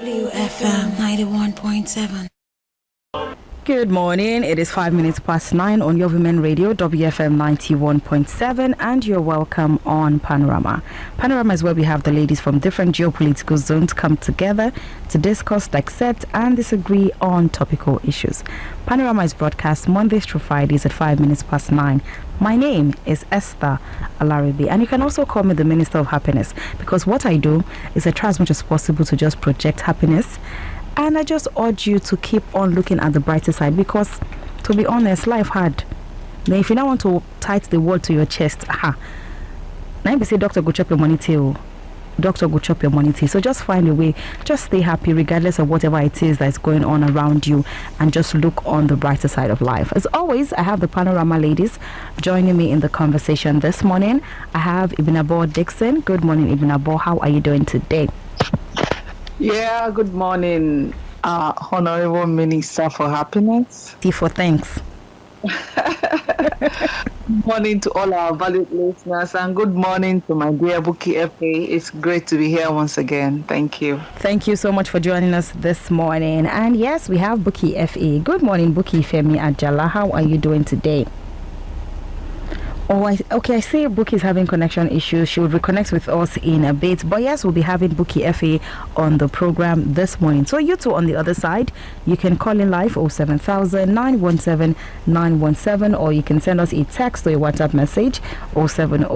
WFM 91.7. Good morning. It is 5 minutes past 9 on your Women Radio, WFM 91.7, and you're welcome on Panorama. Panorama is where we have the ladies from different geopolitical zones come together to discuss, dissect, and disagree on topical issues. Panorama is broadcast Mondays through Fridays at 5 minutes past 9. My name is Esther Alaribi, and you can also call me the Minister of Happiness, because what I do is I try as much as possible to just project happiness. And I just urge you to keep on looking at the brighter side, because, to be honest, life hard. Now, if you don't want to tight the word to your chest, now you say, doctor, go chop your money too. Doctor, go chop your money too. So just find a way. Just stay happy regardless of whatever it is that's going on around you, and just look on the brighter side of life. As always, I have the Panorama ladies joining me in the conversation this morning. I have Ibinabo Dixon. Good morning, Ibinabo. How are you doing today? Yeah, good morning, Honorable Minister for Happiness. For thanks. Good morning to all our valued listeners, and good morning to my dear Bookie FA. It's great to be here once again. Thank you. Thank you so much for joining us this morning. And yes, we have Bookie FA. Good morning, Bookie Femi Ajala. How are you doing today? I see Bookie is having connection issues. She will reconnect with us in a bit. But yes, we'll be having Bookie FA on the program this morning. So you two on the other side, you can call in live 07000 917 917, or you can send us a text or a WhatsApp message 070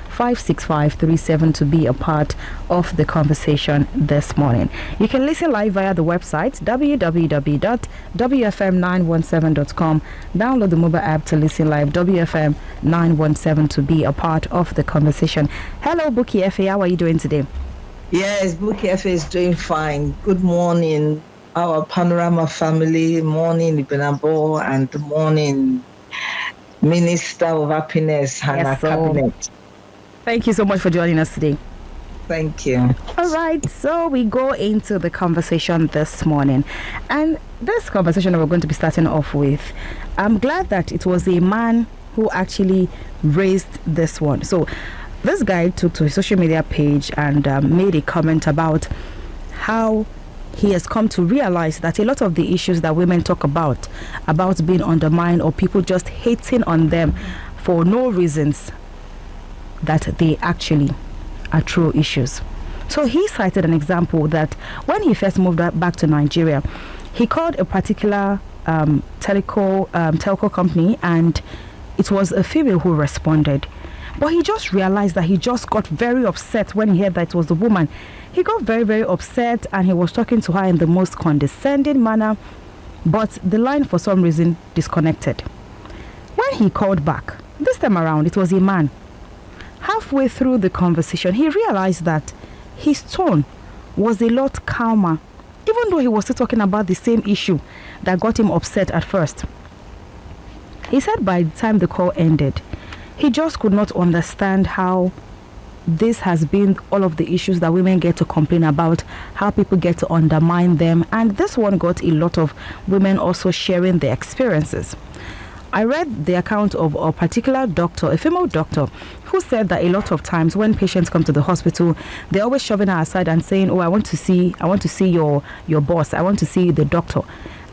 56537 to be a part of the this morning. You can listen live via the website www.wfm917.com. Download the mobile app to listen live, WFM 917, to be a part of the conversation. Hello, Bookie FA. How are you doing today? Yes, Bookie FA is doing fine. Good morning, our Panorama family. Morning, Ibinabo, and morning, Minister of Happiness, Hannah Cabinet. Thank you so much for joining us today. Thank you. All right, so we go into the conversation this morning. And this conversation that we're going to be starting off with, I'm glad that it was a man who actually raised this one. So this guy took to his social media page and made a comment about how he has come to realize that a lot of the issues that women talk about being undermined or people just hating on them for no reasons, that they actually are true issues. So he cited an example that when he first moved back to Nigeria, he called a particular telco company, and it was a female who responded. But he just realized that he just got very upset when he heard that it was the woman. He got very, very upset, and he was talking to her in the most condescending manner, but the line for some reason disconnected. When he called back, this time around, it was a man. Halfway through the conversation, he realized that his tone was a lot calmer, even though he was still talking about the same issue that got him upset at first. He said by the time the call ended, he just could not understand how this has been all of the issues that women get to complain about, how people get to undermine them, and this one got a lot of women also sharing their experiences. I read the account of a particular doctor, a female doctor, who said that a lot of times when patients come to the hospital, they're always shoving her aside and saying, "Oh, I want to see your boss. I want to see the doctor."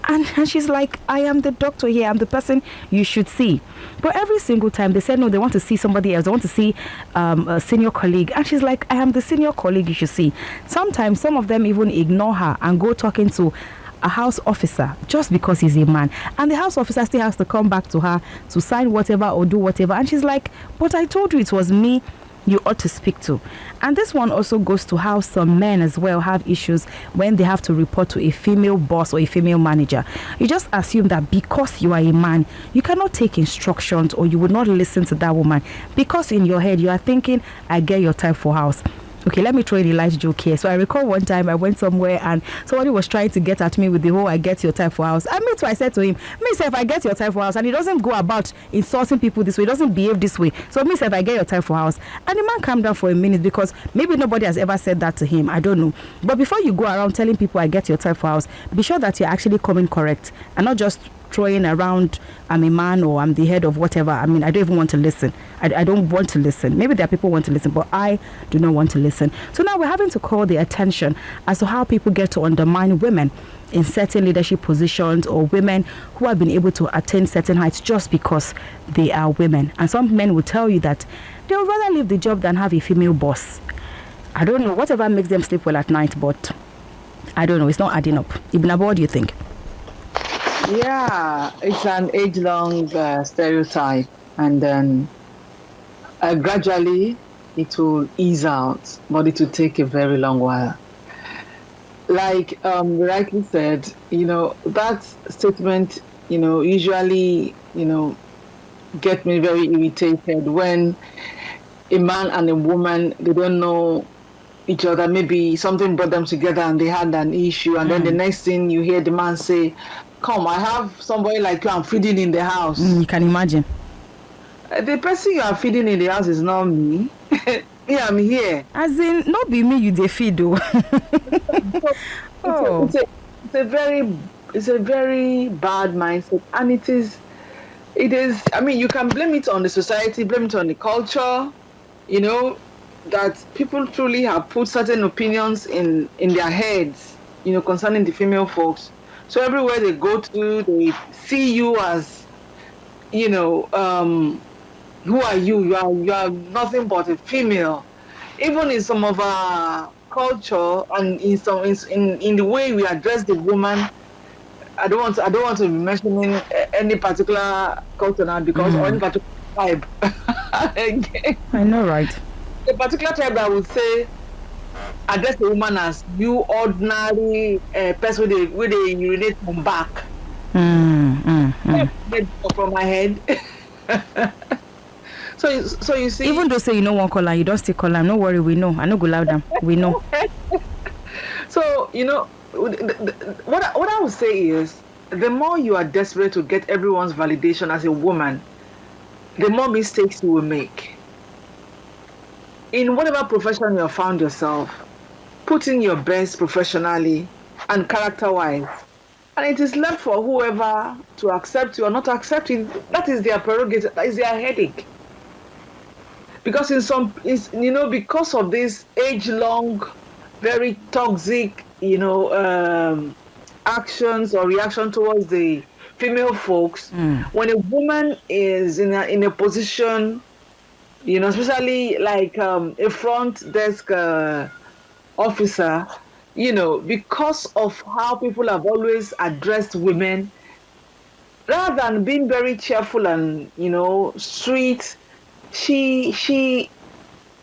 And she's like, "I am the doctor here. I'm the person you should see." But every single time they said, no, they want to see somebody else. They want to see a senior colleague. And she's like, "I am the senior colleague you should see." Sometimes some of them even ignore her and go talking to a house officer just because he's a man, and the house officer still has to come back to her to sign whatever or do whatever, and she's like, "But I told you it was me you ought to speak to." And this one also goes to how some men as well have issues when they have to report to a female boss or a female manager. You just assume that because you are a man, you cannot take instructions, or you would not listen to that woman, because in your head you are thinking, "I get your time for house." Okay, let me throw in a light joke here. So I recall one time I went somewhere and somebody was trying to get at me with the whole "I get your type for house." And me too, I said to him, "Me say if I get your type for house," and he doesn't go about insulting people this way, he doesn't behave this way. So me say if I get your type for house. And the man calmed down for a minute, because maybe nobody has ever said that to him. I don't know. But before you go around telling people "I get your type for house," be sure that you're actually coming correct and not just throwing around, I'm a man or I'm the head of whatever. I mean, I don't even want to listen. I don't want to listen. Maybe there are people who want to listen, but I do not want to listen. So now we're having to call the attention as to how people get to undermine women in certain leadership positions, or women who have been able to attain certain heights just because they are women. And some men will tell you that they would rather leave the job than have a female boss. I don't know, whatever makes them sleep well at night, but I don't know, it's not adding up. Ibn Abu, what do you think? Yeah, it's an age-long stereotype, and then gradually it will ease out, but it will take a very long while. Like rightly said, that statement, usually, get me very irritated when a man and a woman, they don't know each other. Maybe something brought them together and they had an issue, and then the next thing you hear the man say, "Come, I have somebody like you I'm feeding in the house." You can imagine. The person you are feeding in the house is not me. Yeah, I'm here. As in, not be me you dey feed though. Oh. It's a very bad mindset, and it is. I mean, you can blame it on the society, blame it on the culture, that people truly have put certain opinions in their heads, concerning the female folks. So everywhere they go to, they see you as, who are you? You are nothing but a female. Even in some of our culture and in the way we address the woman, I don't want to be mentioning any particular culture now because or any particular tribe. I know, right? A particular tribe that would say address the woman as you ordinary person with a urinate from back. From my head. So you see, even though say you know one call you don't still call them. No worry, we know. I know go loud them. We know. So what I would say is, the more you are desperate to get everyone's validation as a woman, the more mistakes you will make. In whatever profession you have found yourself, put in your best professionally and character-wise. And it is left for whoever to accept you or not to accept you. That is their prerogative. That is their headache. Because because of this age-long, very toxic, actions or reaction towards the female folks, when a woman is in a position, especially like a front desk officer, because of how people have always addressed women, rather than being very cheerful and sweet, she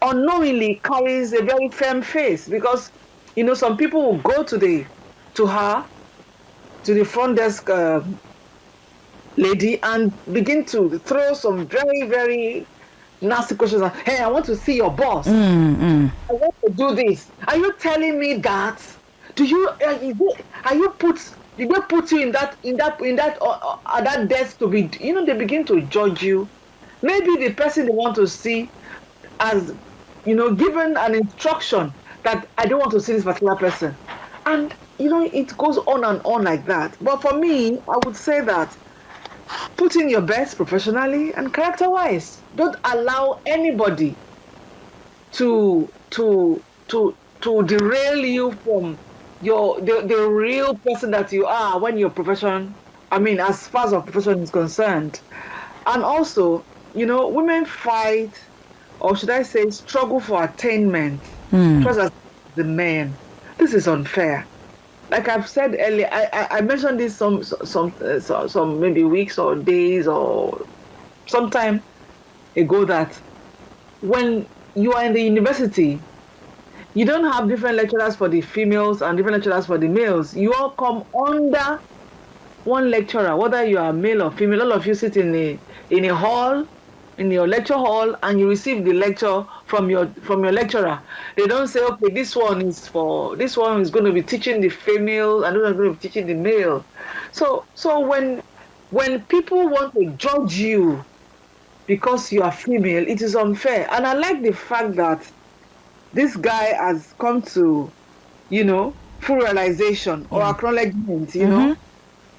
unknowingly carries a very firm face, because some people will go to the front desk lady and begin to throw some very, very nasty questions. Hey, I want to see your boss. I want to do this. Are you telling me that? Did they put you in that desk to be? They begin to judge you. Maybe the person they want to see as given an instruction that I don't want to see this particular person, and it goes on and on like that. But for me, I would say that put in your best professionally and character-wise. Don't allow anybody to derail you from the real person that you are when your profession, as far as your profession is concerned. And also, women fight, or should I say struggle for attainment just as the men. This is unfair. Like I've said earlier, I mentioned this some maybe weeks or days or sometime ago, that when you are in the university, you don't have different lecturers for the females and different lecturers for the males. You all come under one lecturer, whether you are male or female. All of you sit in a hall, in your lecture hall, and you receive the lecture from your lecturer. They don't say, okay, this one is going to be teaching the female and this one is going to be teaching the male. So when people want to judge you because you are female, it is unfair. And I like the fact that this guy has come to, full realization or acknowledgement,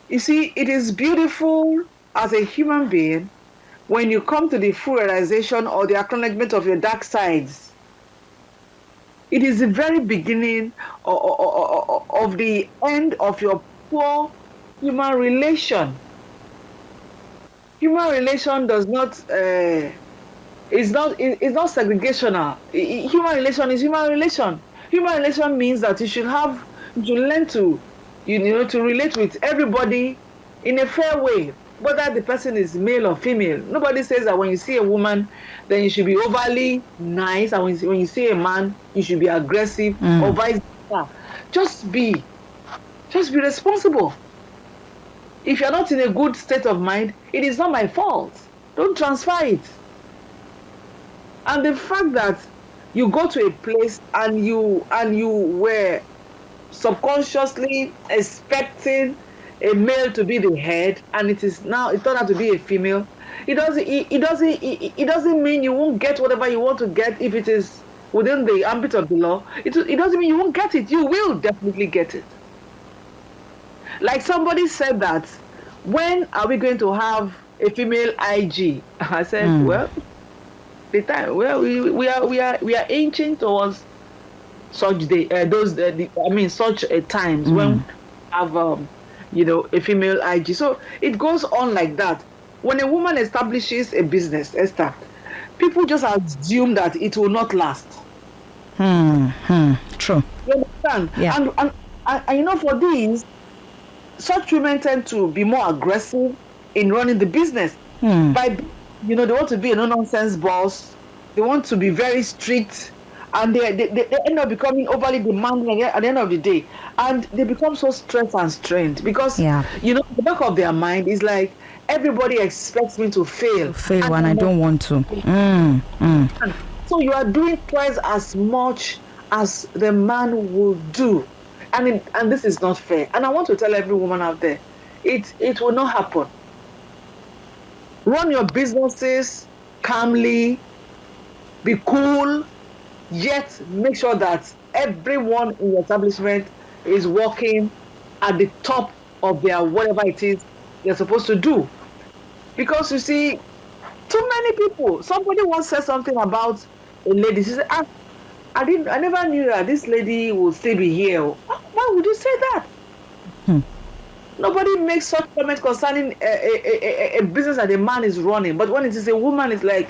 You see, it is beautiful as a human being when you come to the full realization or the acknowledgement of your dark sides. It is the very beginning of the end of your poor human relation. Human relation does not is not segregational. Human relation is human relation. Human relation means that you should learn to to relate with everybody in a fair way, whether the person is male or female. Nobody says that when you see a woman, then you should be overly nice, and when you see a man, you should be aggressive, or vice versa. Just be responsible. If you're not in a good state of mind, it is not my fault. Don't transfer it. And the fact that you go to a place and you were subconsciously expecting a male to be the head, and it turned out to be a female, it doesn't mean you won't get whatever you want to get if it is within the ambit of the law. It doesn't mean you won't get it. You will definitely get it. Like somebody said that, when are we going to have a female IG? I said, well, the time. Well, we are inching towards such such times when we have a female IG. So it goes on like that. When a woman establishes a business, Esther, people just assume that it will not last. True. You understand? Yeah. And for these, such women tend to be more aggressive in running the business. By they want to be a no-nonsense boss. They want to be very strict, and they end up becoming overly demanding at the end of the day, and they become so stressed and strained because the back of their mind is like, everybody expects me to fail. When I don't want to. So you are doing twice as much as the man will do, and this is not fair. And I want to tell every woman out there, it will not happen. Run your businesses calmly, be cool, yet make sure that everyone in your establishment is working at the top of their whatever it is they're supposed to do. Because you see, too many people. Somebody once said something about a lady. She said, I never knew that this lady would still be here. Why would you say that? Nobody makes such comments concerning a business that a man is running. But when it is a woman, it's like,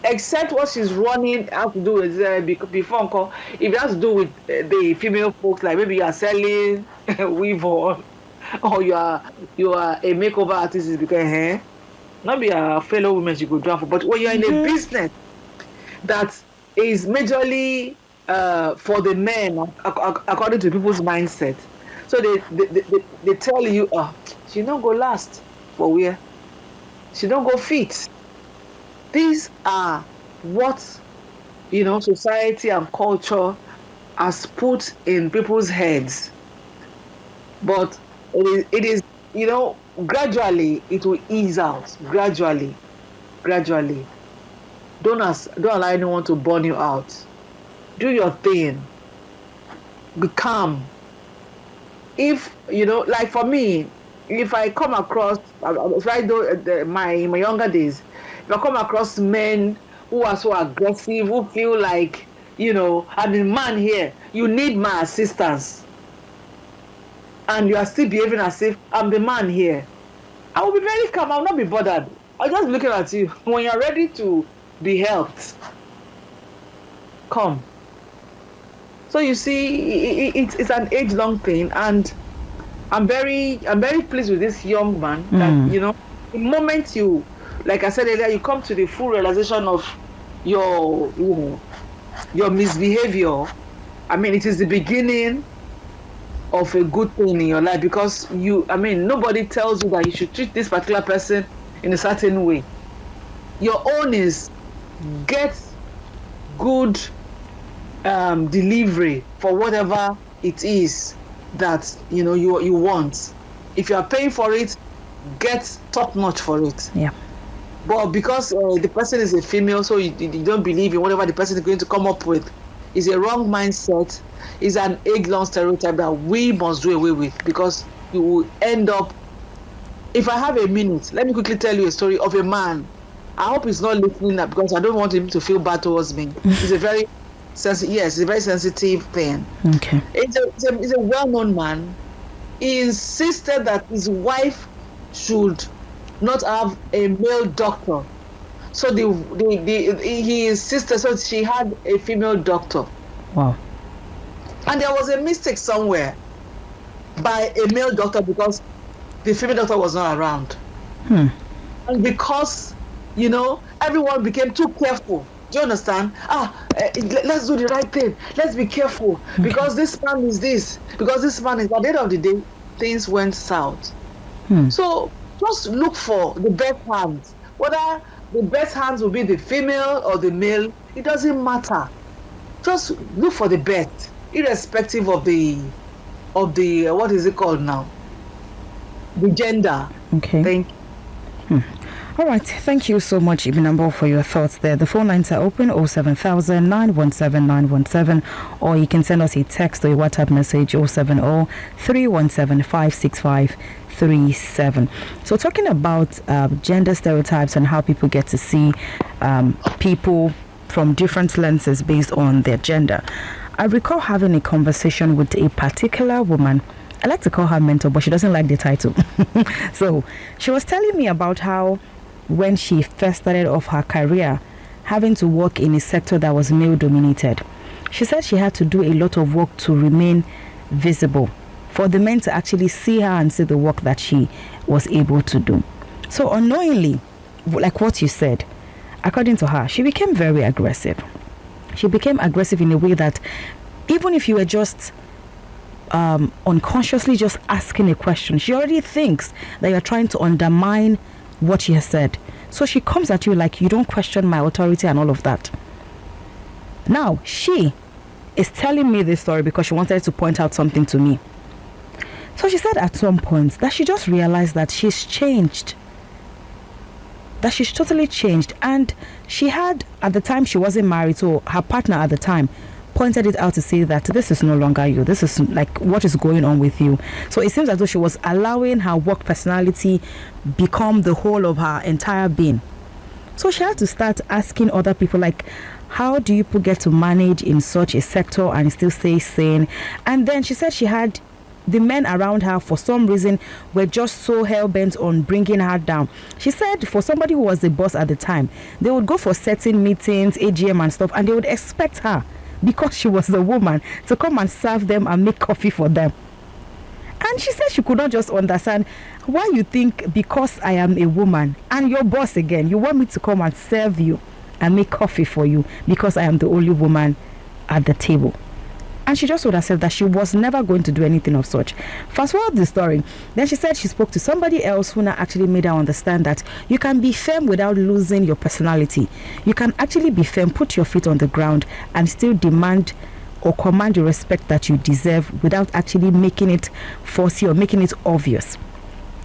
except what she's running has to do with before uncle. If it has to do with the female folks, like maybe you are selling weave on, or you are a makeover artist, is because not be a fellow woman you could draw for. But when you're in a business that is majorly for the men, according to people's mindset, so they tell you, she don't go last for where, she don't go fit. These are what society and culture has put in people's heads. But it is gradually it will ease out. Gradually. Don't allow anyone to burn you out. Do your thing. Be calm. If like for me, if I come across, my younger days, if I come across men who are so aggressive, who feel like, I'm the man here, you need my assistance, and you are still behaving as if I'm the man here, I will be very calm. I will not be bothered. I'm just looking at you. When you're ready to be helped, come. So you see, it's an age-long thing, and I'm very pleased with this young man. That the moment you, like I said earlier, you come to the full realization of your misbehavior. I mean, it is the beginning of a good thing in your life, because nobody tells you that you should treat this particular person in a certain way. Your own is get good delivery for whatever it is that you want. If you are paying for it, get top notch for it. Yeah. But because the person is a female, so you don't believe in whatever the person is going to come up with, is a wrong mindset. Is an age-long stereotype that we must do away with, because you will end up If I have a minute, let me quickly tell you a story of a man. I hope he's not listening now because I don't want him to feel bad towards me. It's a very sensitive, yes, it's a very sensitive thing. Okay. It's a well-known man. He insisted that his wife should not have a male doctor. So he insisted, so she had a female doctor. Wow. And there was a mistake somewhere by a male doctor because the female doctor was not around. And because, everyone became too careful. Do you understand? Let's do the right thing. Let's be careful. Because this man is this. Because this man is... At the end of the day, things went south. So just look for the best hands. Whether the best hands will be the female or the male, it doesn't matter. Just look for the best, irrespective of the what is it called now? The gender. Okay. Thank you. All right. Thank you so much, Ibn Ambo, for your thoughts there. The phone lines are open, 07000 917 917, or you can send us a text or a WhatsApp message, 070 317 565 37. So talking about gender stereotypes and how people get to see people from different lenses based on their gender. I recall having a conversation with a particular woman. I like to call her mentor, but she doesn't like the title. So she was telling me about how when she first started off her career, having to work in a sector that was male dominated, she said she had to do a lot of work to remain visible, for the men to actually see her and see the work that she was able to do. So unknowingly, like what you said, according to her, she became very aggressive. She became aggressive in a way that even if you were just unconsciously just asking a question, she already thinks that you're trying to undermine what she has said. So she comes at you like you don't question my authority and all of that. Now, she is telling me this story because she wanted to point out something to me. So she said at some point that she just realized that she's changed. That she's totally changed. And she had, at the time she wasn't married, so her partner at the time pointed it out to say that this is no longer you. This is like what is going on with you. So it seems as though she was allowing her work personality become the whole of her entire being. So she had to start asking other people, like, how do you people get to manage in such a sector and still stay sane? And then she said she had the men around her, for some reason, were just so hell-bent on bringing her down. She said for somebody who was the boss at the time, they would go for certain meetings, AGM and stuff, and they would expect her, because she was the woman, to come and serve them and make coffee for them. And she said she could not just understand why you think because I am a woman and your boss again, you want me to come and serve you and make coffee for you because I am the only woman at the table. And she just told herself that she was never going to do anything of such. Fast forward the story. Then she said she spoke to somebody else who now actually made her understand that you can be firm without losing your personality. You can actually be firm, put your feet on the ground, and still demand or command the respect that you deserve without actually making it forcey or making it obvious.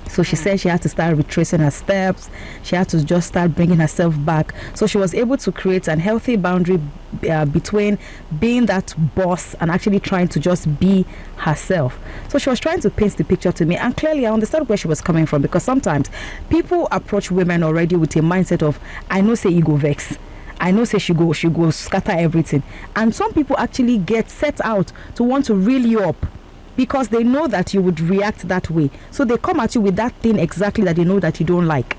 So she said she had to start retracing her steps. She had to just start bringing herself back. So she was able to create a healthy boundary between being that boss and actually trying to just be herself. So she was trying to paint the picture to me. And clearly, I understand where she was coming from, because sometimes people approach women already with a mindset of, I know say you go vex. I know say she go scatter everything. And some people actually get set out to want to reel you up, because they know that you would react that way. So they come at you with that thing exactly that they know that you don't like.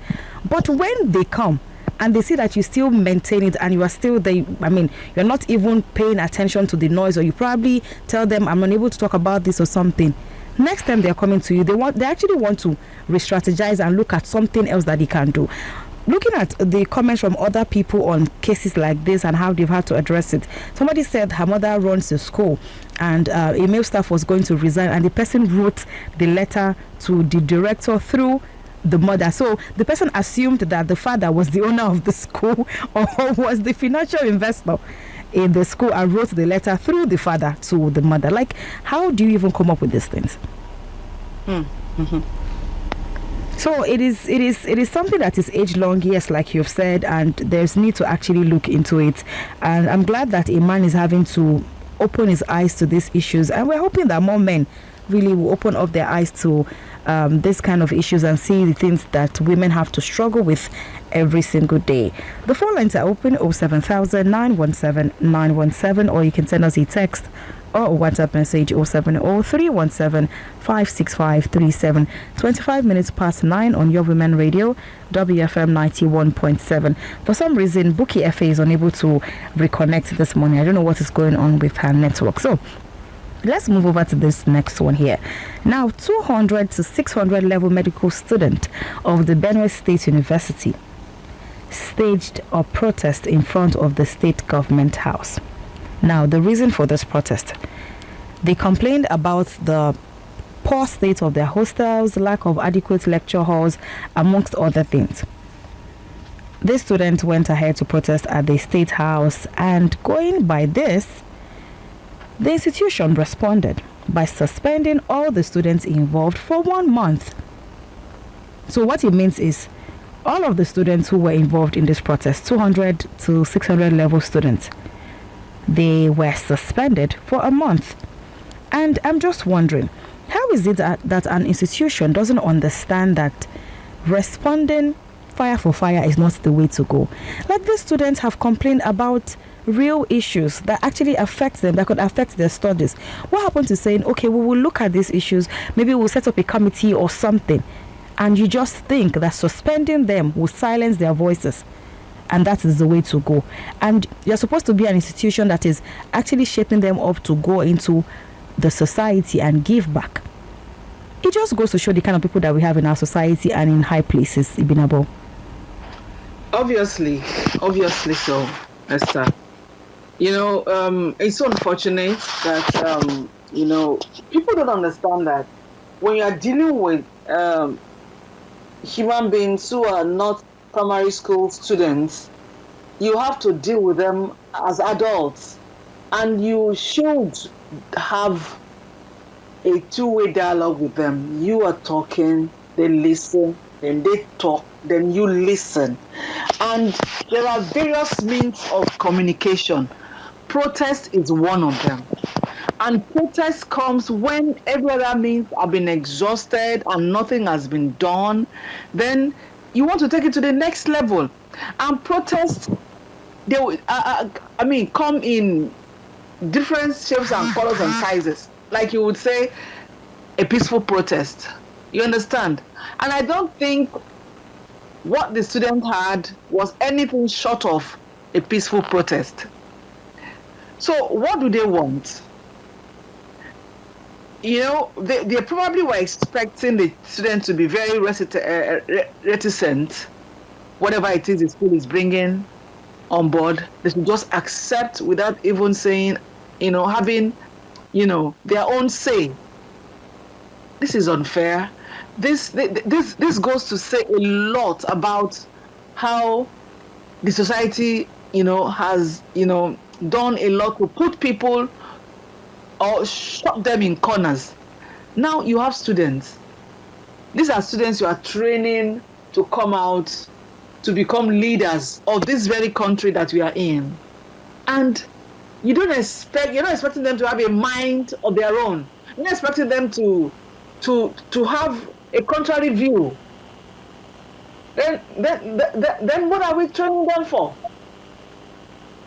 But when they come and they see that you still maintain it and you are still there, I mean, you're not even paying attention to the noise, or you probably tell them, I'm unable to talk about this or something. Next time they're coming to you, they actually want to re-strategize and look at something else that they can do. Looking at the comments from other people on cases like this and how they've had to address it, somebody said her mother runs a school and a male staff was going to resign, and the person wrote the letter to the director through the mother. So the person assumed that the father was the owner of the school or was the financial investor in the school, and wrote the letter through the father to the mother. Like, how do you even come up with these things? Mm-hmm. So it is something that is age long, yes, like you've said, and there's need to actually look into it. And I'm glad that a man is having to open his eyes to these issues, and we're hoping that more men really will open up their eyes to this kind of issues and see the things that women have to struggle with every single day. The phone lines are open 07000 917 917, or you can send us a text or a WhatsApp message 070 56537. 25 minutes past 9 on Your Women Radio, WFM 91.7. For some reason, Bookie FA is unable to reconnect this morning. I don't know what is going on with her network. So let's move over to this next one here. Now, 200 to 600 level medical student of the Benue State University staged a protest in front of the state government house. Now, the reason for this protest, they complained about the poor state of their hostels, lack of adequate lecture halls, amongst other things. These students went ahead to protest at the state house, and going by this, the institution responded by suspending all the students involved for 1 month. So what it means is all of the students who were involved in this protest, 200 to 600 level students, they were suspended for a month. And I'm just wondering, how is it that an institution doesn't understand that responding fire for fire is not the way to go? Like, these students have complained about real issues that actually affect them, that could affect their studies. What happened to saying, okay, we will look at these issues, maybe we'll set up a committee or something, and you just think that suspending them will silence their voices, and that is the way to go? And you're supposed to be an institution that is actually shaping them up to go into the society and give back. It just goes to show the kind of people that we have in our society and in high places, Ibinabo. Obviously so, Esther. It's so unfortunate that, people don't understand that when you are dealing with human beings who are not primary school students, you have to deal with them as adults, and you should have a two-way dialogue with them. You are talking, they listen, then they talk, then you listen. And there are various means of communication. Protest is one of them. And protest comes when every other means have been exhausted and nothing has been done. Then you want to take it to the next level. And protest, they will, come in different shapes and colors and sizes. Like you would say, a peaceful protest. You understand? And I don't think what the student had was anything short of a peaceful protest. So what do they want? They probably were expecting the students to be very reticent, whatever it is the school is bringing on board. They should just accept without even saying, having, their own say. This is unfair. This goes to say a lot about how the society, has, done a lot to put people or shut them in corners. Now you have students. These are students you are training to come out to become leaders of this very country that we are in. And you're not expecting them to have a mind of their own. You're not expecting them to have a contrary view. Then what are we training them for?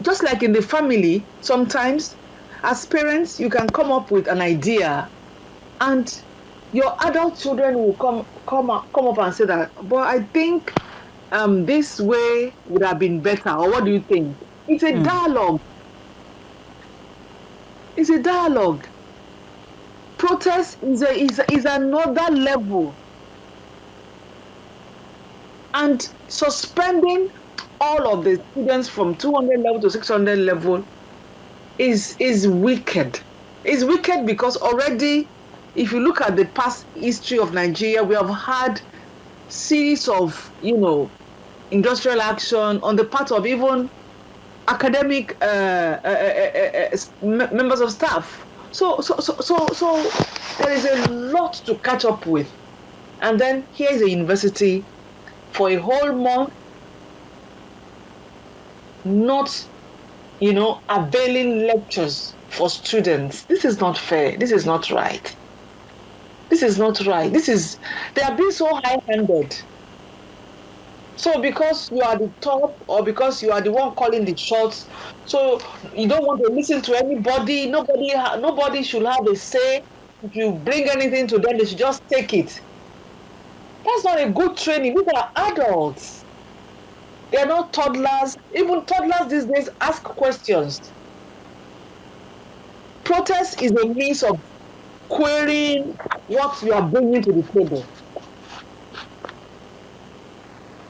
Just like in the family, sometimes as parents, you can come up with an idea, and your adult children will come up and say that, but I think this way would have been better, or what do you think? It's a dialogue. It's a dialogue. Protest is another level. And suspending all of the students from 200 level to 600 level is wicked. It's wicked because already, if you look at the past history of Nigeria, we have had series of, industrial action on the part of even academic members of staff. So there is a lot to catch up with. And then here's a university for a whole month not, availing lectures for students. This is not fair. This is not right. This is not right. They are being so high-handed. So because you are the top, or because you are the one calling the shots, so you don't want to listen to anybody. Nobody should have a say. If you bring anything to them, they should just take it. That's not a good training. These are adults. They are not toddlers. Even toddlers these days ask questions. Protest is a means of querying what you are bringing to the table.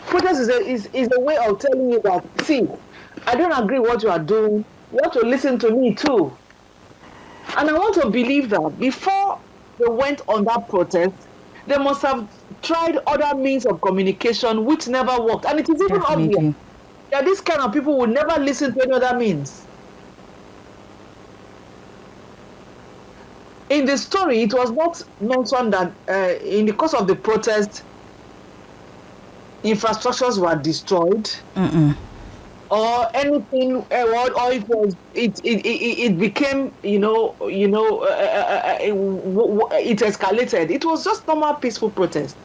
Protest is a way of telling you that, see, I don't agree with what you are doing. You have to listen to me too. And I want to believe that before they went on that protest, they must have tried other means of communication which never worked. And it is even obvious that this kind of people will never listen to any other means. In the story, it was not mentioned that in the course of the protest, infrastructures were destroyed, or anything, or it became, it escalated. It was just normal peaceful protest,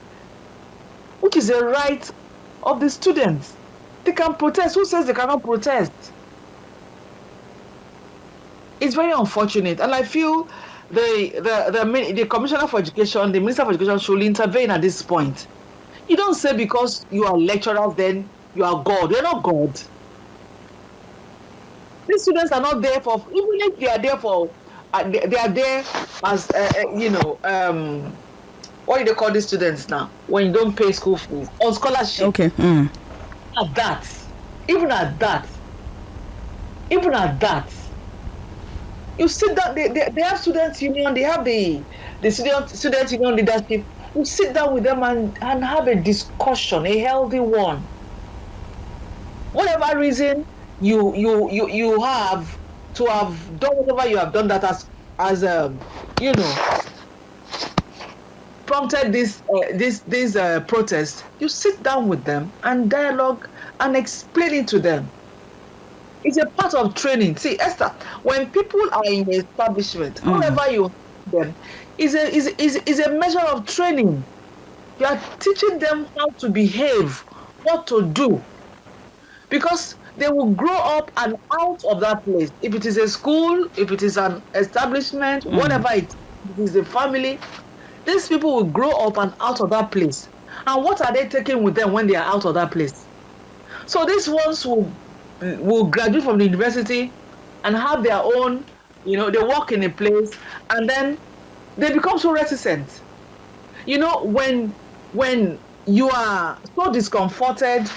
which is a right of the students. They can protest. Who says they cannot protest? It's very unfortunate, and I feel the Commissioner for Education, the Minister for Education should intervene at this point. You don't say because you are lecturers, then you are God. You're not God. These students are not there for, even if they are there for, they are there as, what do they call these students now? When you don't pay school fees, on scholarship. Okay. At that, even at that, you sit down, they have students union, they have the student union leadership. You sit down with them and have a discussion, a healthy one. Whatever reason you have to have done whatever you have done that has prompted this protest, you sit down with them and dialogue and explain it to them. It's a part of training. See, Esther, when people are in the establishment, whatever you them is a measure of training. You are teaching them how to behave, what to do, because they will grow up and out of that place. If it is a school, if it is an establishment, whatever it is, a family, these people will grow up and out of that place. And what are they taking with them when they are out of that place? So these ones will graduate from the university and have their own, they work in a place, and then they become so reticent. When you are so discomforted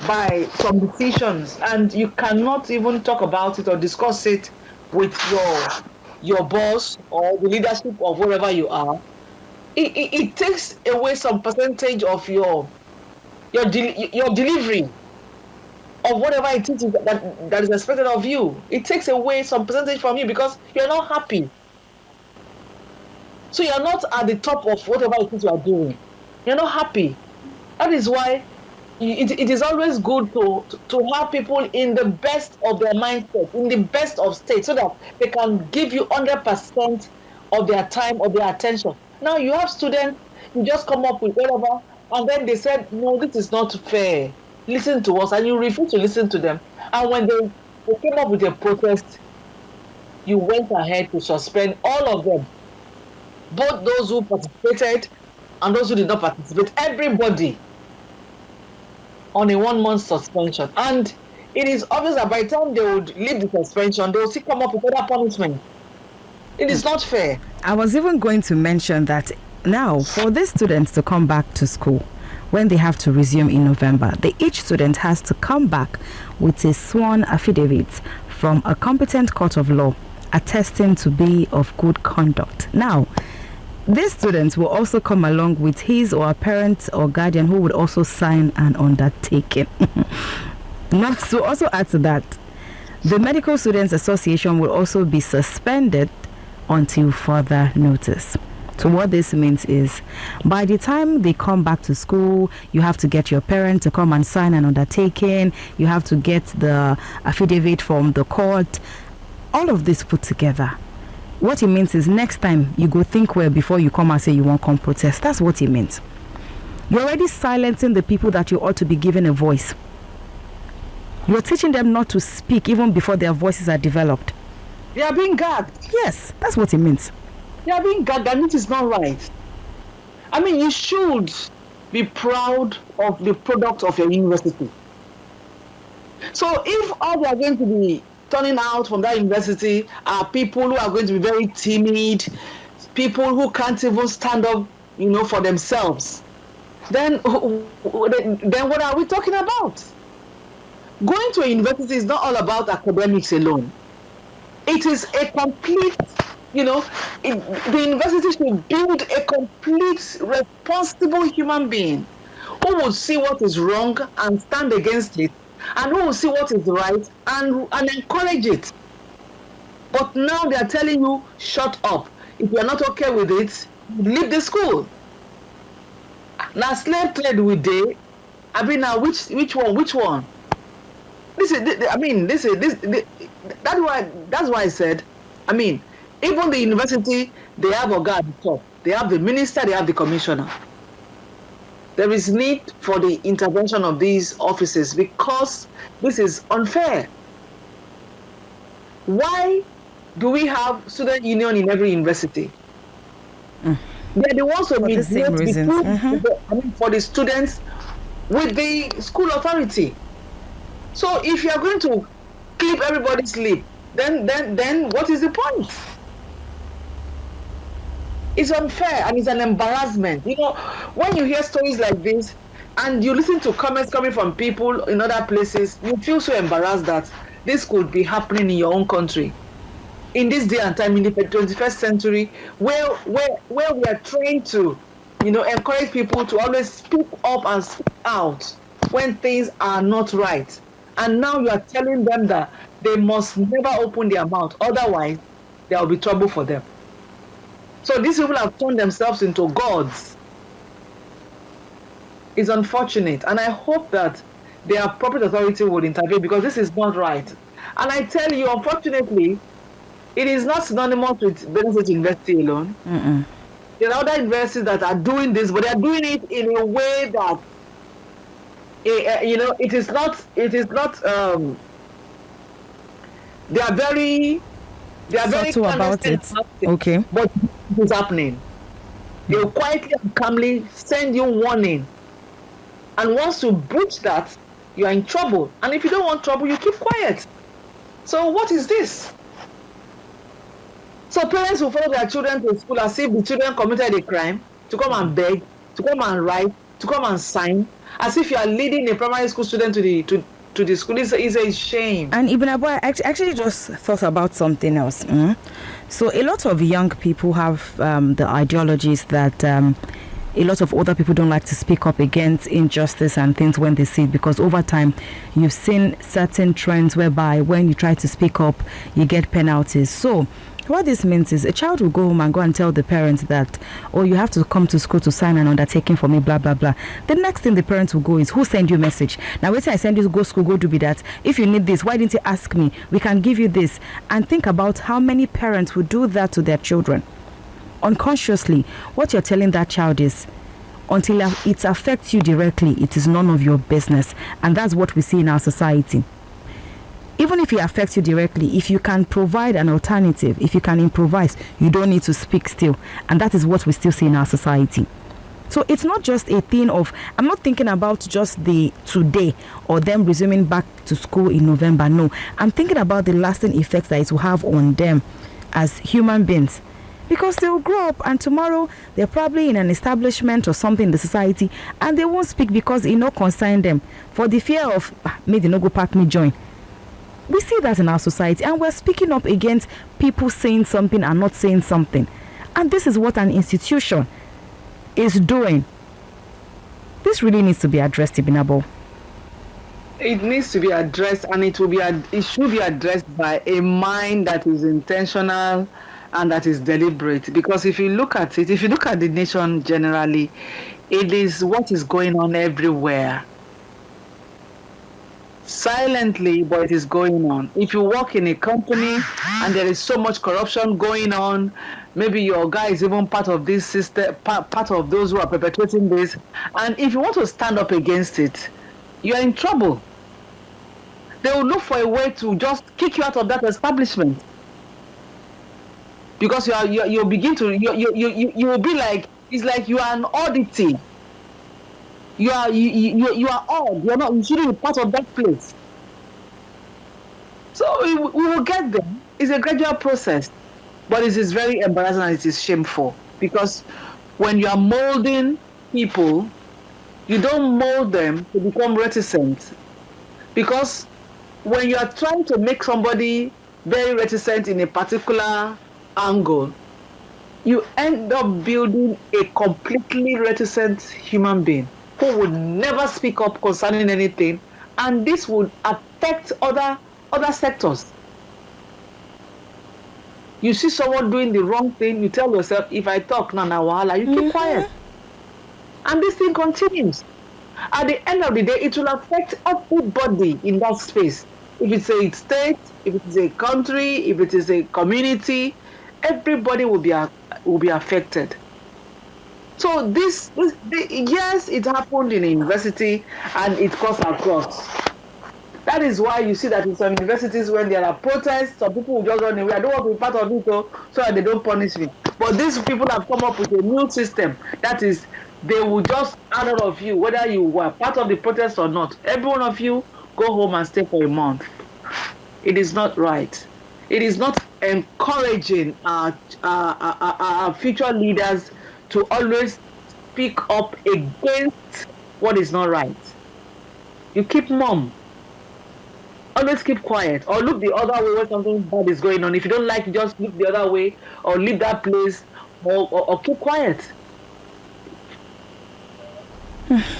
by some decisions and you cannot even talk about it or discuss it with your boss or the leadership of wherever you are, it takes away some percentage of your delivery of whatever it is that is expected of you. It takes away some percentage from you because you're not happy. So you're not at the top of whatever it is you are doing. You're not happy. That is why it is always good to have people in the best of their mindset, in the best of state, so that they can give you 100% of their time, of their attention. Now you have students, you just come up with whatever, and then they said, no, this is not fair. Listen to us, and you refuse to listen to them. And when they came up with a protest, you went ahead to suspend all of them. Both those who participated and those who did not participate, everybody on a 1-month suspension. And it is obvious that by the time they would leave the suspension, they will still come up with other punishment. It is not fair. I was even going to mention that now for these students to come back to school when they have to resume in November, each student has to come back with a sworn affidavit from a competent court of law attesting to be of good conduct. Now, these students will also come along with his or a parent or guardian who would also sign an undertaking. Now, to also add to that, the Medical Students Association will also be suspended until further notice. So what this means is, by the time they come back to school, you have to get your parent to come and sign an undertaking. You have to get the affidavit from the court. All of this put together, What it means is next time you go think well before you come and say you won't come protest. That's what it means. You're already silencing the people that you ought to be giving a voice. You're teaching them not to speak even before their voices are developed. They are being gagged. Yes, that's what it means. They are being gagged, and it is not right. I mean, you should be proud of the product of your university. So if all they are going to be turning out from that university are people who are going to be very timid, people who can't even stand up, for themselves, then what are we talking about? Going to a university is not all about academics alone. It is a complete, the university should build a complete, responsible human being who will see what is wrong and stand against it, and who will see what is right and encourage it. But now they are telling you, shut up. If you are not okay with it, leave the school. Now slave trade with day. I mean, now which one? That's why I said, I mean, even the university, they have a guy at the top. They have the minister, they have the commissioner. There is need for the intervention of these offices because this is unfair. Why do we have student union in every university? They're the ones who mediate for the students with the school authority. So if you are going to clip everybody's lip, then what is the point? It's unfair and it's an embarrassment. When you hear stories like this and you listen to comments coming from people in other places, you feel so embarrassed that this could be happening in your own country. In this day and time, in the 21st century, where we are trying to, encourage people to always speak up and speak out when things are not right. And now you are telling them that they must never open their mouth, otherwise there will be trouble for them. So these people have turned themselves into gods. It's unfortunate, and I hope that their appropriate authority will intervene because this is not right. And I tell you, unfortunately, it is not synonymous with Benedict University alone. There are other universities that are doing this, but they are doing it in a way that, it is not. They are very subtle about it. Okay. But it is happening. They will quietly and calmly send you warning. And once you breach that, you are in trouble. And if you don't want trouble, you keep quiet. So what is this? So parents will follow their children to school as if the children committed a crime, to come and beg, to come and write, to come and sign, as if you are leading a primary school student to the school. It's a shame. And Ibn Abu, I actually just thought about something else. So a lot of young people have the ideologies that a lot of older people don't like to speak up against injustice and things when they see it, because over time you've seen certain trends whereby when you try to speak up, you get penalties. So what this means is a child will go home and go and tell the parents that, oh, you have to come to school to sign an undertaking for me, blah, blah, blah. The next thing the parents will go is, who send you a message? Now, wait till I send you to go school, go do be that. If you need this, why didn't you ask me? We can give you this. And think about how many parents would do that to their children. Unconsciously, what you're telling that child is, until it affects you directly, it is none of your business. And that's what we see in our society. Even if it affects you directly, if you can provide an alternative, if you can improvise, you don't need to speak still. And that is what we still see in our society. So it's not just a thing of, I'm not thinking about just the today or them resuming back to school in November. No, I'm thinking about the lasting effects that it will have on them as human beings. Because they will grow up and tomorrow they're probably in an establishment or something in the society and they won't speak because it no concern them. For the fear of, may they no go pack me join. We see that in our society, and we're speaking up against people saying something and not saying something. And this is what an institution is doing. This really needs to be addressed, Ibn Abu. It needs to be addressed, and it should be addressed by a mind that is intentional and that is deliberate. Because if you look at the nation generally, it is what is going on everywhere. silently, but it is going on. If you work in a company and there is so much corruption going on, maybe your guy is even part of this system, part of those who are perpetrating this, and if you want to stand up against it, you are in trouble. They will look for a way to just kick you out of that establishment, because you begin to you will be like, it's like you are an oddity. You are odd. You're not. You shouldn't be part of that place. So we will get there. It's a gradual process, but it is very embarrassing and it is shameful, because when you are molding people, you don't mold them to become reticent. Because when you are trying to make somebody very reticent in a particular angle, you end up building a completely reticent human being who would never speak up concerning anything, and this would affect other sectors. You see someone doing the wrong thing, you tell yourself, if I talk now, wahala, you keep quiet. And this thing continues. At the end of the day, it will affect everybody in that space. If it's a state, if it is a country, if it is a community, everybody will be affected. So yes, it happened in a university and it cuts across. That is why you see that in some universities, when there are protests, some people will just run away. I don't want to be part of it, so that they don't punish me. But these people have come up with a new system. That is, they will just add all of you, whether you were part of the protest or not. Every one of you go home and stay for a month. It is not right. It is not encouraging our future leaders to always speak up against what is not right. You keep mum. Always keep quiet, or look the other way when something bad is going on. If you don't like it, just look the other way, or leave that place, or keep quiet.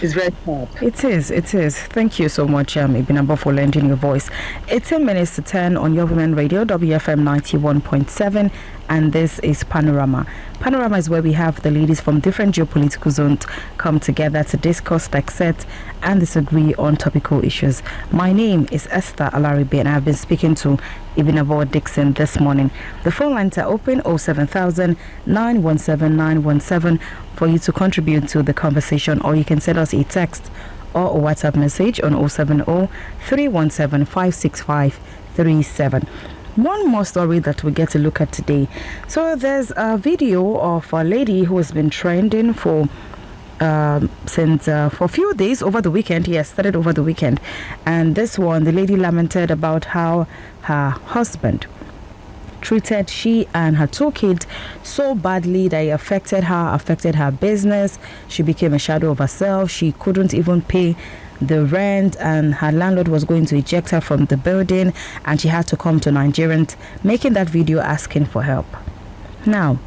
It's very hard. It is. Thank you so much, Ibinabo, for lending your voice. 18 minutes to 10 on your women radio, WFM 91.7, and this is Panorama. Panorama is where we have the ladies from different geopolitical zones come together to discuss, dissect, and disagree on topical issues. My name is Esther Alaribe, and I've been speaking to Ibinabo Dixon this morning. The phone lines are open 07000 917 917 for you to contribute to the conversation, or you can send us a text or a WhatsApp message on 070 317 565 37. One more story that we get to look at today. So there's a video of a lady who has been trending for a few days over the weekend. Yes, started over the weekend. And this one, the lady lamented about how her husband treated she and her two kids so badly that it affected her business. She became a shadow of herself. She couldn't even pay the rent, and her landlord was going to eject her from the building, and she had to come to Nigerians, making that video asking for help. Now,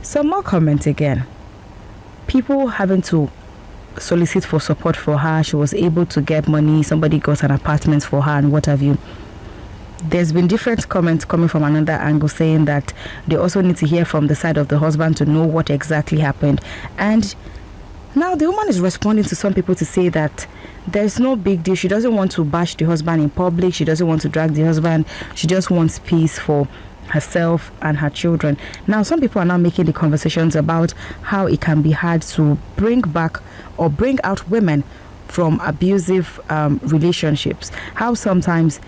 some more comments again. People having to solicit for support for her. She was able to get money. Somebody got an apartment for her and what have you. There's been different comments coming from another angle saying that they also need to hear from the side of the husband to know what exactly happened. And now the woman is responding to some people to say that there's no big deal. She doesn't want to bash the husband in public. She doesn't want to drag the husband. She just wants peace for herself and her children. Now, some people are now making the conversations about how it can be hard to bring back or bring out women from abusive relationships. How sometimes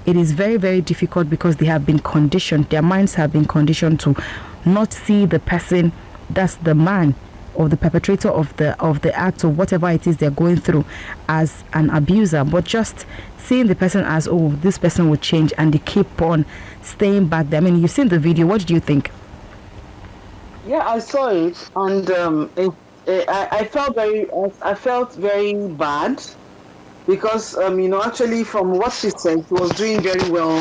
it is very, very difficult because they have been conditioned. Their minds have been conditioned to not see the person, that's the man or the perpetrator of the act or whatever it is they're going through, as an abuser, but just seeing the person as, oh, this person will change, and they keep on staying back there. I mean, you've seen the video. What did you think? Yeah, I saw it, and I felt very bad, because actually from what she said, she was doing very well,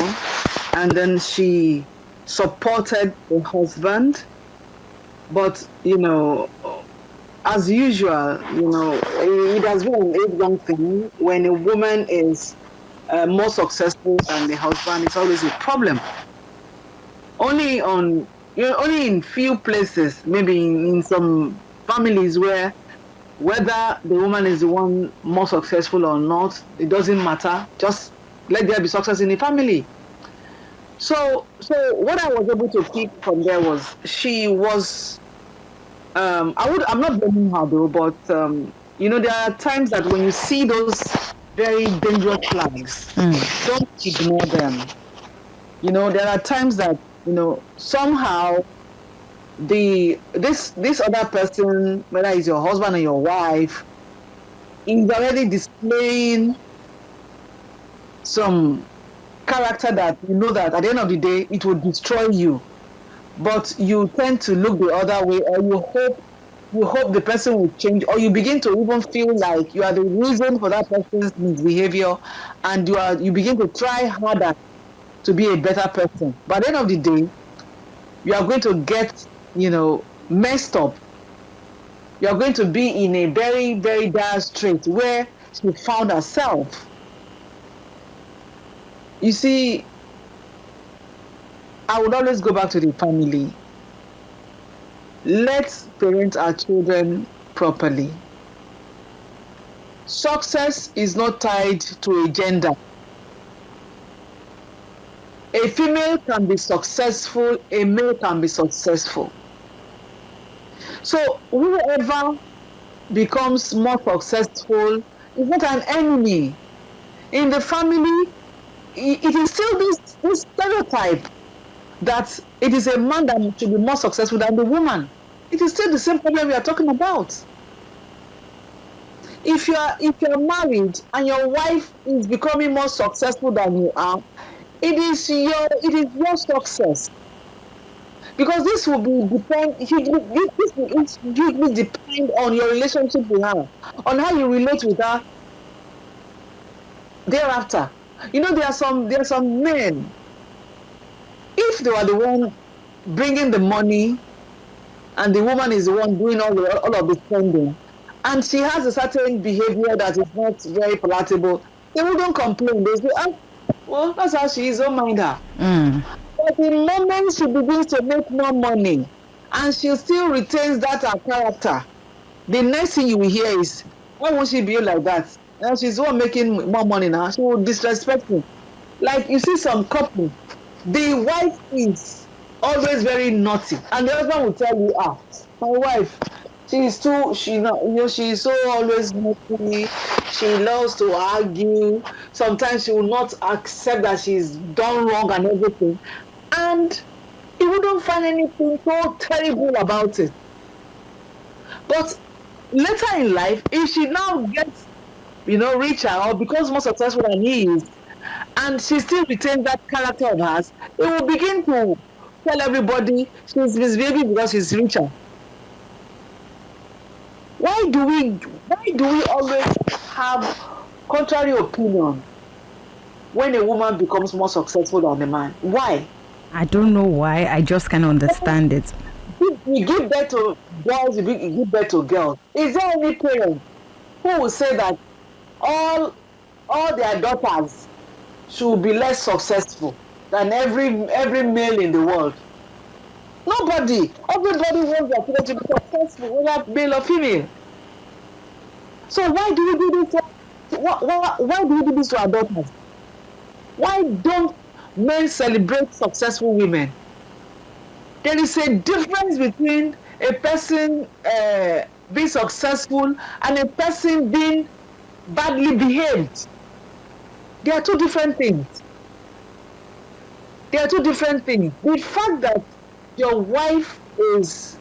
and then she supported the husband, but as usual, it has been an age-long thing. When a woman is more successful than the husband, it's always a problem. Only in few places, maybe in some families where Whether the woman is the one more successful or not, it doesn't matter. Just let there be success in the family. So what I was able to pick from there was she was. I'm not blaming her though, but there are times that when you see those very dangerous flags, don't ignore them. There are times that somehow this other person, whether it's your husband or your wife, is already displaying some character that that at the end of the day it will destroy you, but you tend to look the other way, or you hope the person will change, or you begin to even feel like you are the reason for that person's misbehavior, and you begin to try harder to be a better person. But at the end of the day, you are going to get messed up. You are going to be in a very, very dire strait where she found herself. You see, I would always go back to the family. Let's parent our children properly. Success is not tied to a gender. A female can be successful, a male can be successful. So whoever becomes more successful is not an enemy. In the family, it is still this stereotype that it is a man that should be more successful than the woman. It is still the same problem we are talking about. If you're married and your wife is becoming more successful than you are, it is your success. Because this will hugely depend on your relationship with her, on how you relate with her thereafter. There are some men, if they are the one bringing the money and the woman is the one doing all of the spending, and she has a certain behavior that is not very palatable, they wouldn't complain. They say, well, that's how she is, don't mind her. But the moment she begins to make more money and she still retains that her character, the next thing you will hear is, why won't she be like that? And she's the one making more money now. She will disrespect him. Like you see some couple, the wife is always very naughty, and the husband will tell you, my wife, she's so always naughty. She loves to argue. Sometimes she will not accept that she's done wrong and everything. And he wouldn't find anything so terrible about it. But later in life, if she now gets, richer or becomes more successful than he is, and she still retains that character of hers, it will begin to tell everybody she's misbehaving because she's richer. Why do we always have contrary opinion when a woman becomes more successful than a man? Why? I don't know why. I just can't understand it. You give birth to boys, you give birth to girls. Is there any parent who will say that all their daughters should be less successful than every male in the world? Nobody. Everybody wants their children to be successful, whether male or female. So why do we do this? Why do we do this to our daughters? Why don't men celebrate successful women? There is a difference between a person being successful and a person being badly behaved. They are two different things. The fact that your wife is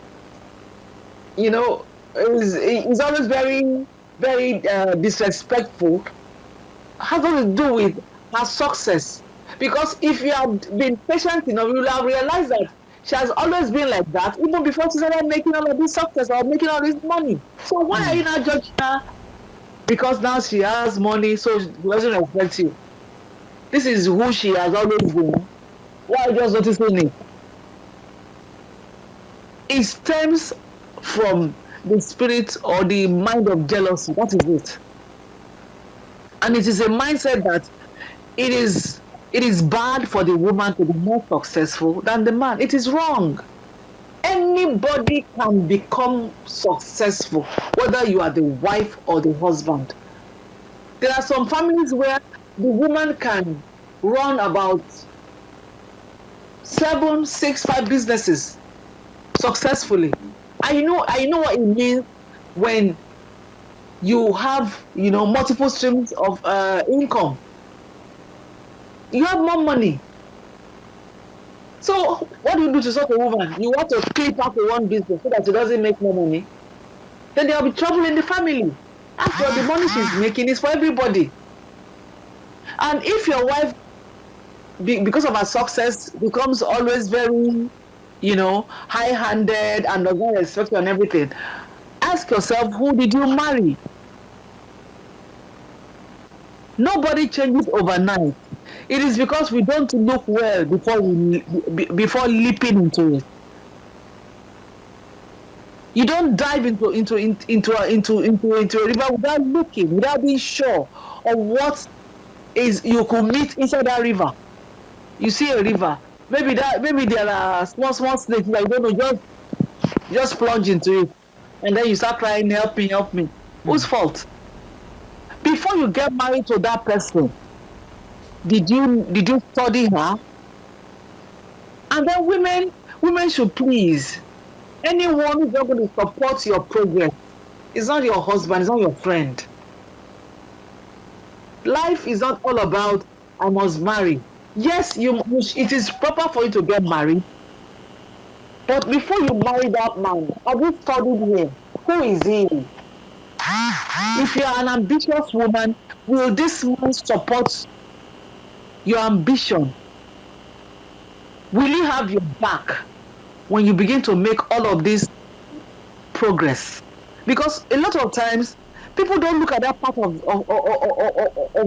always very, very disrespectful has nothing to do with her success. Because if you have been patient enough, you will have realized that she has always been like that, even before she started making all of this success or making all this money. So why are you not judging her? Because now she has money, so she doesn't respect you. This is who she has always been. Why are you just noticing it? It stems from the spirit or the mind of jealousy. That is it. And it is a mindset that it is bad for the woman to be more successful than the man. It is wrong. Anybody can become successful, whether you are the wife or the husband. There are some families where the woman can run about 7, 6, 5 businesses successfully. I know what it means when you have, multiple streams of income. You have more money. So what do you do to such a woman? You want to clip up one business so that she doesn't make more money? Then there will be trouble in the family. After the money she's making is for everybody. And if your wife, because of her success, becomes always very, high-handed and does not respect you and everything, ask yourself, who did you marry? Nobody changes overnight. It is because we don't look well before leaping into it. You don't dive into a river without looking, without being sure of what is you could meet inside that river. You see a river, maybe there are small snakes that you don't know, just plunge into it, and then you start crying, help me, help me. Whose fault? Before you get married to that person, did you study her? And then women should please. Anyone who's not going to support your progress is not your husband, it's not your friend. Life is not all about I must marry. Yes, it is proper for you to get married. But before you marry that man, have you studied him? Who is he? If you are an ambitious woman, will this man support your ambition? Will he have your back when you begin to make all of this progress? Because a lot of times, people don't look at that part of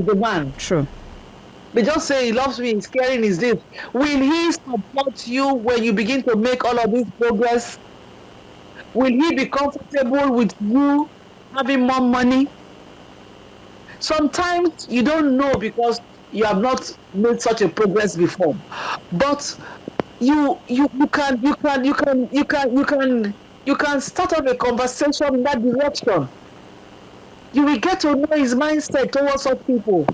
the man. True. They just say he loves me, he's caring, he's this. Will he support you when you begin to make all of this progress? Will he be comfortable with you having more money? Sometimes you don't know because you have not made such a progress before. But you can start off a conversation in that direction. You will get to know his mindset towards such people.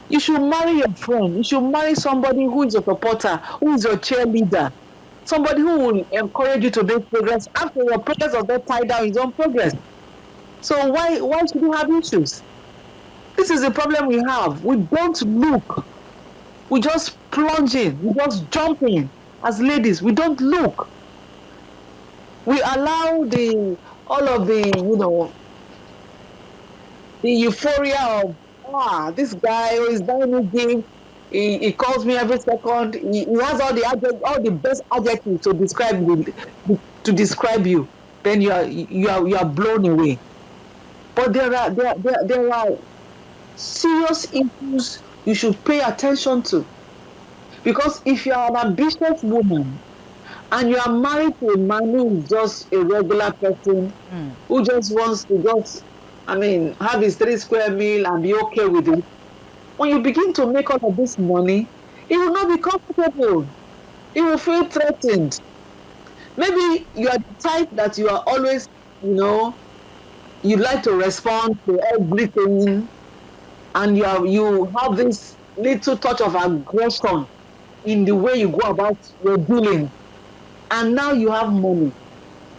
You should marry your friend. You should marry somebody who is a supporter, who is your cheerleader, somebody who will encourage you to make progress after your progress does not tie down his own progress. So why should you have issues? This is the problem we have. We don't look. We just plunge in. We just jump in. As ladies, we don't look. We allow all of the euphoria of this guy who is buying me gift. He calls me every second. He has all the best adjectives to describe you. Then you are blown away. But there are serious issues you should pay attention to. Because if you are an ambitious woman and you are married to a man who is just a regular person, who just wants to have his 3 square meal and be okay with it, when you begin to make all of this money, it will not be comfortable. It will feel threatened. Maybe you are the type that you are always, you like to respond to everything, and you have this little touch of aggression in the way you go about your dealing, and now you have money.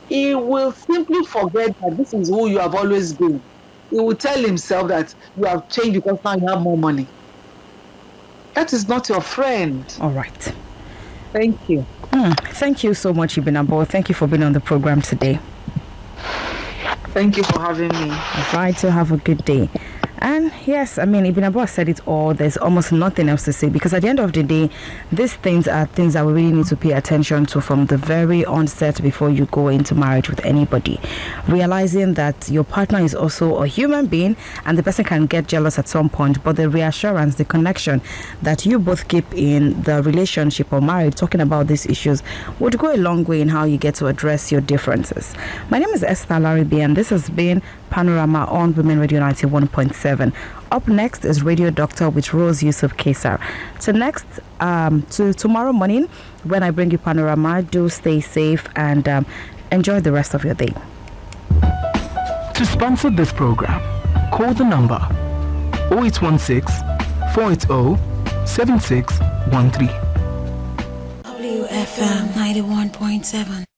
He will simply forget that this is who you have always been. He will tell himself that you have changed because now you have more money. That is not your friend. All right. Thank you. Thank you so much, Ibinabo. Thank you for being on the program today. Thank you for having me. All right, so have a good day. And yes, Ibinabo said it all. There's almost nothing else to say, because at the end of the day, these things are things that we really need to pay attention to from the very onset before you go into marriage with anybody. Realizing that your partner is also a human being and the person can get jealous at some point, but the reassurance, the connection that you both keep in the relationship or marriage, talking about these issues, would go a long way in how you get to address your differences. My name is Esther Laribi, and this has been Panorama on Women Radio 91.7. 91.7. Up next is Radio Doctor with Rose Yusuf Kesar. So next, to tomorrow morning, when I bring you Panorama, do stay safe and enjoy the rest of your day. To sponsor this program, call the number 0816 480 7613. WFM 91.7.